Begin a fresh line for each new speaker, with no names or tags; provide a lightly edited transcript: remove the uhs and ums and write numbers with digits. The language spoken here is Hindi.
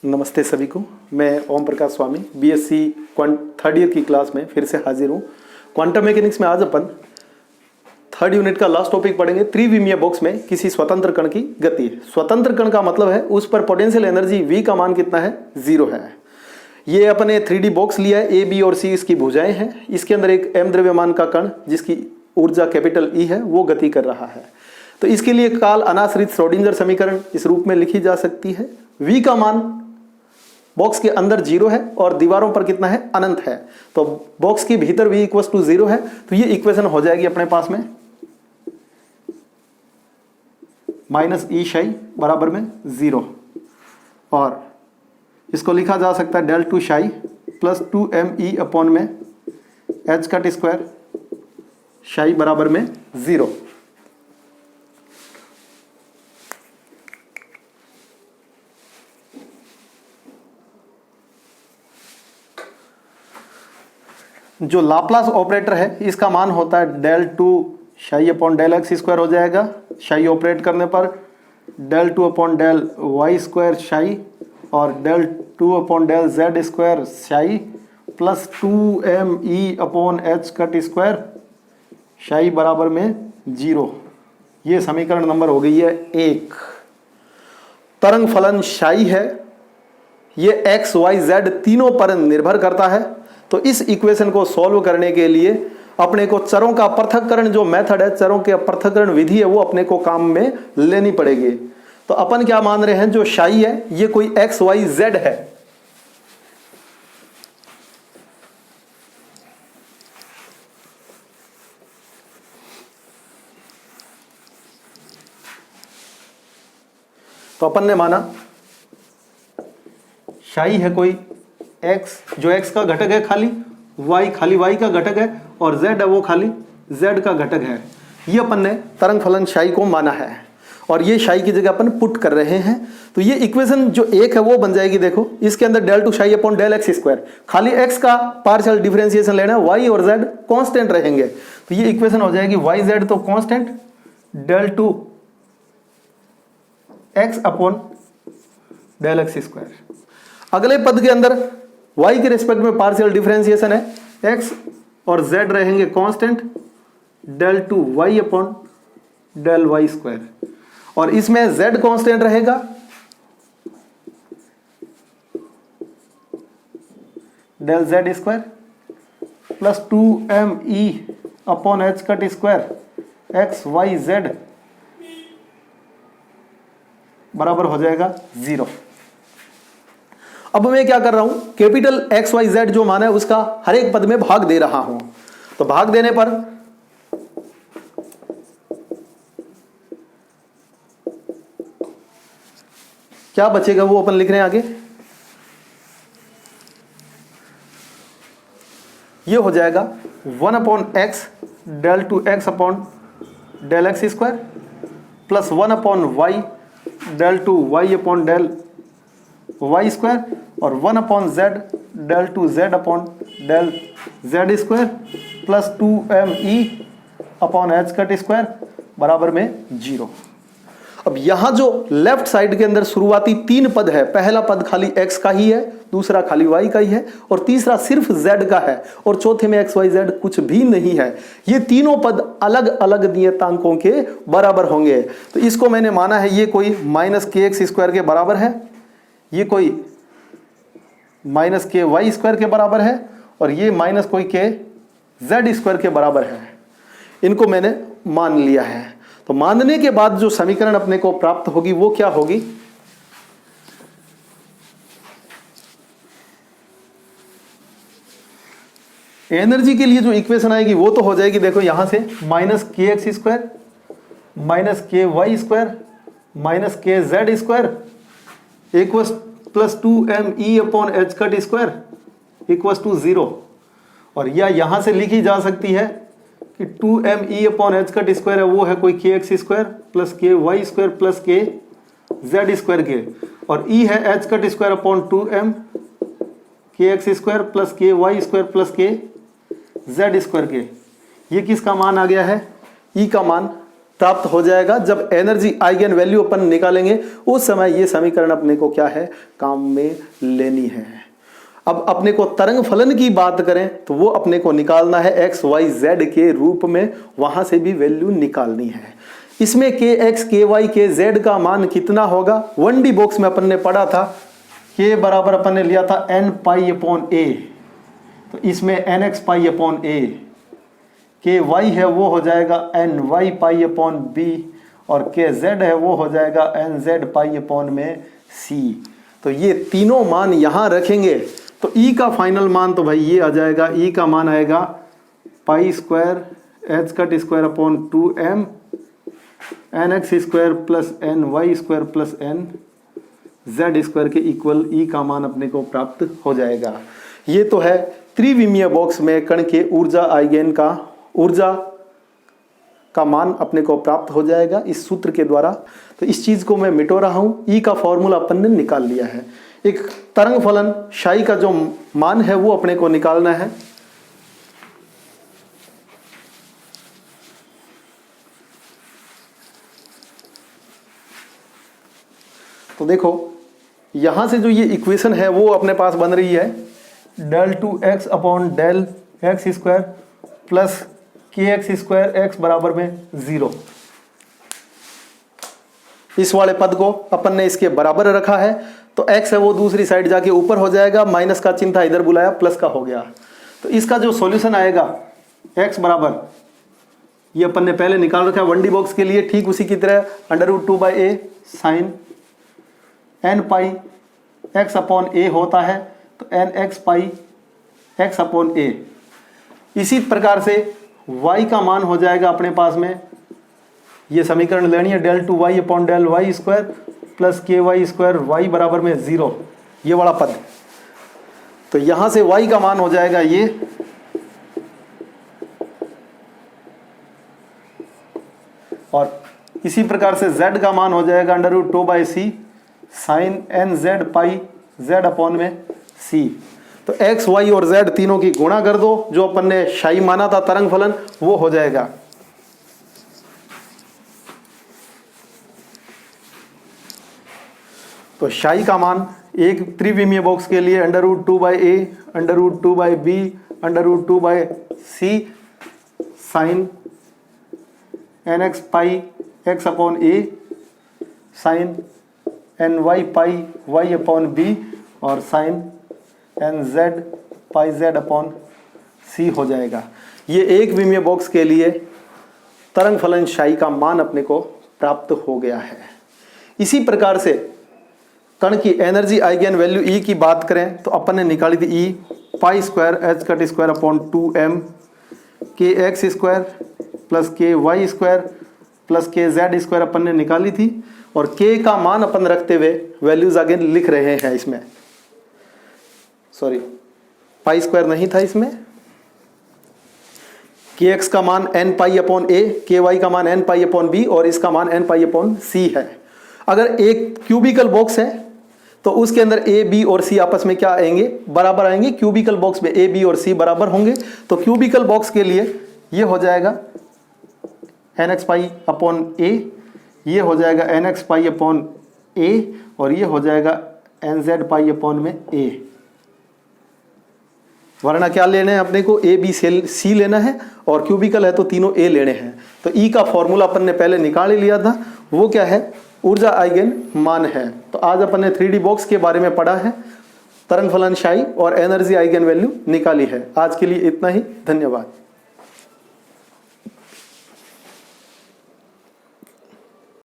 नमस्ते सभी को। मैं ओम प्रकाश स्वामी बीएससी क्वांट थर्ड ईयर की क्लास में फिर से हाजिर हूँ। क्वांटम मैकेनिक्स में आज अपन थर्ड यूनिट का लास्ट टॉपिक पढ़ेंगे। त्रिविमीय बॉक्स में किसी स्वतंत्र कण की गति। स्वतंत्र कण का मतलब है उस पर पोटेंशियल एनर्जी V का मान कितना है, 0 है। ये अपने 3D बॉक्स लिया है, A, B और C इसकी भुजाएं हैं। इसके अंदर एक m द्रव्यमान का कण जिसकी ऊर्जा कैपिटल E है वो गति कर रहा है। तो इसके लिए काल अनाश्रित श्रोडिंगर समीकरण इस रूप में लिखी जा सकती है। V का मान बॉक्स के अंदर 0 है और दीवारों पर कितना है, अनंत है। तो बॉक्स के भीतर V इक्वल टू 0 है। तो ये इक्वेशन हो जाएगी अपने पास में -E शाई बराबर में 0 और इसको लिखा जा सकता है डेल टू शाई प्लस 2me अपॉन में h कट स्क्वायर शाई बराबर में 0। जो लाप्लास ऑपरेटर है इसका मान होता है del two psi upon del X square हो जाएगा। शाई ऑपरेट करने पर del two upon del Y square psi और del two upon del Z square psi plus 2me upon H cut square psi बराबर में 0। ये समीकरण नंबर हो गई है 1। तरंग फलन शाई है, ये x, y, z तीनों पर निर्भर करता है। तो इस इक्वेशन को सॉल्व करने के लिए अपने को चरों का पृथक्करण जो मेथड है, चरों के पृथक्करण विधि है, वो अपने को काम में लेनी पड़ेगी। तो अपन क्या मान रहे हैं, जो शाई है ये कोई x, y, z है। तो अपन ने माना शाई है कोई x, जो x का घटक है खाली y का घटक है और z है वो खाली z का घटक है। ये अपन ने तरंग फलन शाई को माना है और ये शाई की जगह अपन पुट कर रहे हैं। तो ये इक्वेशन जो 1 है वो बन जाएगी। देखो इसके अंदर del two psi upon del X square, खाली x का पार्शियल डिफरेंशिएशन लेना है, y और z कांस्टेंट रहेंगे। तो ये इक्वेशन हो जाएगी y z तो constant del two x upon del X square. अगले पद के अंदर y के रिस्पेक्ट में पार्शियल डिफरेंशिएशन है, x और z रहेंगे constant del two y upon del Y square और इसमें z कांस्टेंट रहेगा del z square plus 2me upon h cut square x y z बराबर हो जाएगा 0। अब मैं क्या कर रहा हूं, कैपिटल एक्स वाई जेड जो मान है उसका हर एक पद में भाग दे रहा हूं। तो भाग देने पर क्या बचेगा वो अपन लिख रहे हैं आगे। ये हो जाएगा 1 upon X del two X upon del X square plus 1 upon Y del two Y upon del Y square और 1 upon Z del two Z upon del Z square plus 2me upon H cut square बराबर में 0। अब यहां जो लेफ्ट साइड के अंदर शुरुआती 3 पद है, पहला पद खाली x का ही है, दूसरा खाली y का ही है और तीसरा सिर्फ z का है और चौथे में x y z कुछ भी नहीं है। ये तीनों पद अलग अलग नियतांकों के बराबर होंगे। तो इसको मैंने माना है ये कोई -kx स्क्वायर के बराबर है, ये कोई -ky स्क्वायर के बराबर है और ये माइनस कोई k z स्क्वायर के बराबर है। इनको मैंने मान लिया है। तो मानने के बाद जो समीकरण अपने को प्राप्त होगी वो क्या होगी, एनर्जी के लिए जो इक्वेशन आएगी वो तो हो जाएगी, देखो यहां से -kx square -ky square -kz square equals plus 2me upon H cut square equals to 0 और या यहां से लिखी जा सकती है कि 2me upon H cut square है वो है कोई kx square plus ky square plus kz square के और e है H cut square upon 2m kx square plus ky square plus kz square के। ये किसका मान आ गया है, e का मान प्राप्त हो जाएगा। जब एनर्जी आइगन वैल्यू अपन निकालेंगे उस समय ये समीकरण अपने को क्या है, काम में लेनी है। अब अपने को तरंग फलन की बात करें तो वो अपने को निकालना है एक्स वाई जेड के रूप में, वहां से भी वैल्यू निकालनी है। इसमें के एक्स के वाई के जेड का मान कितना होगा, 1D बॉक्स में अपन ने पढ़ा था के बराबर अपन ने लिया था n पाई अपॉन ए, तो इसमें nx पाई अपॉन ए, के वाई है वो हो जाएगा N Y pi upon B, और के जेड है वो हो जाएगा एन जेड पाई अपॉन में सी। तो ये तीनों मान यहां रखेंगे तो ई का फाइनल मान तो भाई ये आ जाएगा, ई का मान आएगा pi square H cut square upon 2m N X square plus N Y square plus N Z square के इक्वल ई का मान अपने को प्राप्त हो जाएगा। ये तो है त्रिविमीय बॉक्स में कण के ऊर्जा आइगन का ऊर्जा का मान अपने को प्राप्त हो जाएगा इस सूत्र के द्वारा। तो इस चीज को मैं मिटो रहा हूं, ई का फॉर्मूला अपन ने निकाल लिया है। एक तरंग फलन शाई का जो मान है वो अपने को निकालना है। तो देखो यहां से जो ये इक्वेशन है वो अपने पास बन रही है del two X upon del X square plus K X square X बराबर में 0। इस वाले पद को अपन ने इसके बराबर रखा है तो x है वो दूसरी साइड जाके ऊपर हो जाएगा, माइनस का चिन्ह था इधर बुलाया प्लस का हो गया। तो इसका जो सॉल्यूशन आएगा x बराबर, ये अपन ने पहले निकाल रखा है 1D बॉक्स के लिए, ठीक उसी की तरह √2/a sine n pi x upon a होता है तो nx pi x upon a। इसी प्रकार से y का मान हो जाएगा अपने पास में, ये समीकरण लेनी है del two Y upon del Y square plus K Y square Y बराबर में 0, ये वाला पद। तो यहां से y का मान हो जाएगा ये, और इसी प्रकार से z का मान हो जाएगा √2/c साइन एन जेड पाई z अपॉन में c। तो x, y और z तीनों की गुणा कर दो, जो अपन ने शाई माना था तरंग फलन वो हो जाएगा। तो शाई का मान एक त्रिविमीय बॉक्स के लिए √2/a √2/b √2/c sine nx pi x upon a sine ny pi y upon b और sine nz pi z upon c हो जाएगा। ये एक विमीय बॉक्स के लिए तरंग फलन शाई का मान अपने को प्राप्त हो गया है। इसी प्रकार से कण की एनर्जी आइगन वैल्यू ई की बात करें तो अपन ने निकाली थी E pi square H cut square upon 2m K X square plus K Y square plus K Z square अपन ने निकाली थी, और के का मान अपन रखते हुए वैल्यूज अगेन लिख रहे हैं इसमें, सॉरी पाई स्क्वायर नहीं था इसमें, के एक्स का मान n पाई अपॉन a, के वाई का मान n पाई अपॉन b और इसका मान n पाई अपॉन c है। अगर एक क्यूबिकल बॉक्स है तो उसके अंदर a, b और c आपस में क्या आएंगे, बराबर आएंगे। क्यूबिकल बॉक्स में a, b और c बराबर होंगे, तो क्यूबिकल बॉक्स के लिए ये हो जाएगा nx पाई अपॉन a, ये हो जाएगा nx पाई अपॉन a और ये हो जाएगा nz पाई अपॉन में a। वरना क्या लेना है अपने को, a, b, c लेना है, और क्यूबिकल है तो तीनों a लेने हैं। तो E का फॉर्मूला अपन ने पहले निकाल ही लिया था, वो क्या है, ऊर्जा आइगन मान है। तो आज अपन ने 3D बॉक्स के बारे में पढ़ा है, तरंग फलन शाई और एनर्जी आइगन वैल्यू निकाली है। आज के लिए इतना ही, धन्यवाद।